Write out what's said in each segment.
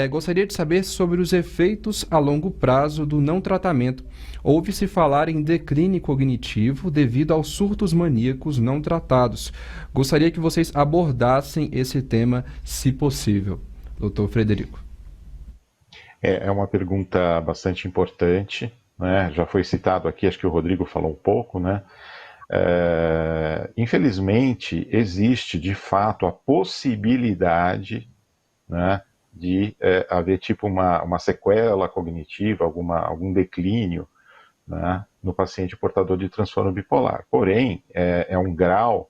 Gostaria de saber sobre os efeitos a longo prazo do não tratamento. Ouve-se falar em declínio cognitivo devido aos surtos maníacos não tratados. Gostaria que vocês abordassem esse tema, se possível. Doutor Frederico. É uma pergunta bastante importante, né? Já foi citado aqui, acho que o Rodrigo falou um pouco, né? Infelizmente, existe de fato a possibilidade, né, de haver tipo uma sequela cognitiva, algum declínio, né, no paciente portador de transtorno bipolar. Porém, é um grau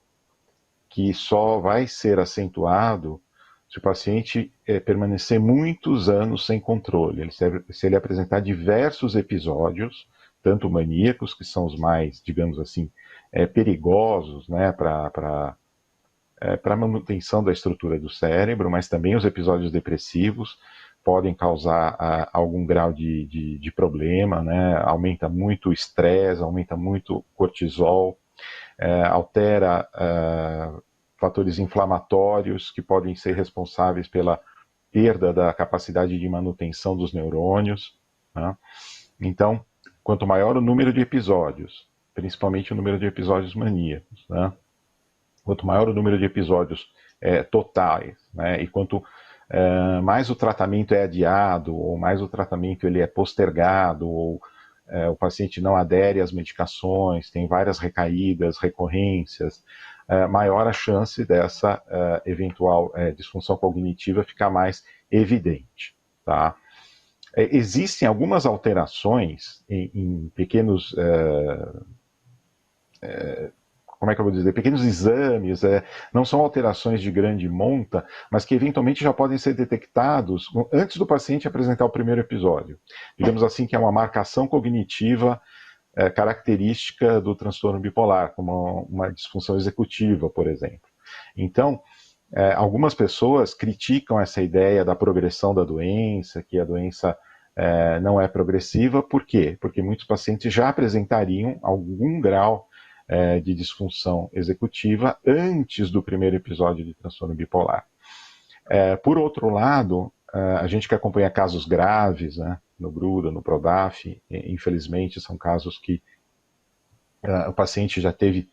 que só vai ser acentuado se o paciente permanecer muitos anos sem controle, se ele apresentar diversos episódios, tanto maníacos, que são os mais, digamos assim, perigosos, né, para a manutenção da estrutura do cérebro, mas também os episódios depressivos podem causar algum grau de problema, né, aumenta muito o estresse, aumenta muito o cortisol, altera fatores inflamatórios que podem ser responsáveis pela perda da capacidade de manutenção dos neurônios, né? Então, quanto maior o número de episódios, principalmente o número de episódios maníacos, né? Quanto maior o número de episódios totais, né? E quanto mais o tratamento é adiado, ou mais o tratamento ele é postergado, ou o paciente não adere às medicações, tem várias recaídas, recorrências, maior a chance dessa eventual disfunção cognitiva ficar mais evidente, tá? Existem algumas alterações em pequenos, como é que eu vou dizer, pequenos exames, não são alterações de grande monta, mas que eventualmente já podem ser detectados antes do paciente apresentar o primeiro episódio. Digamos assim que é uma marcação cognitiva característica do transtorno bipolar, como uma disfunção executiva, por exemplo. Então, algumas pessoas criticam essa ideia da progressão da doença, que a doença não é progressiva. Por quê? Porque muitos pacientes já apresentariam algum grau de disfunção executiva antes do primeiro episódio de transtorno bipolar. Por outro lado, a gente que acompanha casos graves, né, no Gruda, no Prodaf, infelizmente são casos que o paciente já teve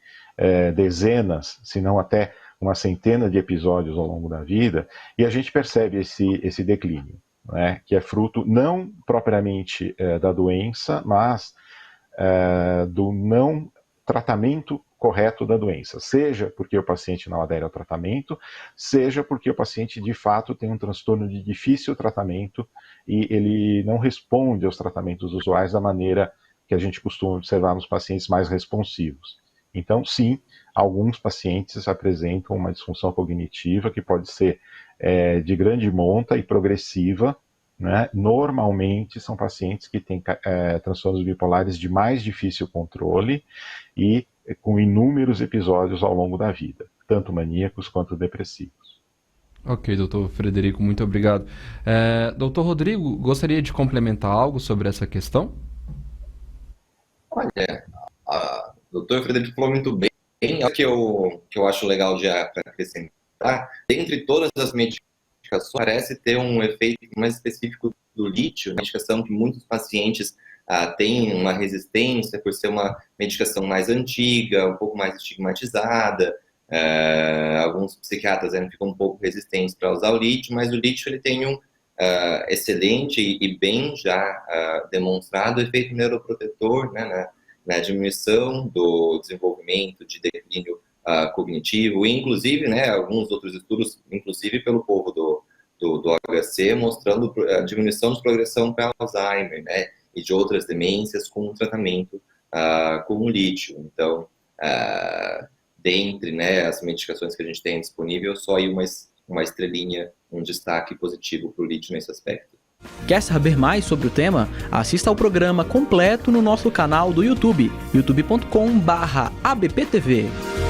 dezenas, se não até uma centena de episódios ao longo da vida, e a gente percebe esse declínio, né, que é fruto não propriamente da doença, mas do não tratamento correto da doença, seja porque o paciente não adere ao tratamento, seja porque o paciente de fato tem um transtorno de difícil tratamento e ele não responde aos tratamentos usuais da maneira que a gente costuma observar nos pacientes mais responsivos. Então, sim, alguns pacientes apresentam uma disfunção cognitiva que pode ser de grande monta e progressiva, né? Normalmente são pacientes que têm transtornos bipolares de mais difícil controle e com inúmeros episódios ao longo da vida, tanto maníacos quanto depressivos. Ok, doutor Frederico, muito obrigado. Doutor Rodrigo, gostaria de complementar algo sobre essa questão? Olha, o doutor Frederico falou muito bem. O que eu acho legal de acrescentar, dentre todas as medicações, parece ter um efeito mais específico do lítio, medicação que muitos pacientes têm uma resistência por ser uma medicação mais antiga, um pouco mais estigmatizada. Alguns psiquiatras ficam um pouco resistentes para usar o lítio, mas o lítio ele tem um excelente e bem já demonstrado efeito neuroprotetor, né, na diminuição do desenvolvimento de declínio cognitivo, e inclusive, né, alguns outros estudos, inclusive pelo povo do HC, mostrando a diminuição de progressão para Alzheimer, né, e de outras demências com o tratamento com o lítio. Então, dentre, né, as medicações que a gente tem disponível, só aí uma estrelinha, um destaque positivo para o lítio nesse aspecto. Quer saber mais sobre o tema? Assista ao programa completo no nosso canal do YouTube, youtube.com/abptv.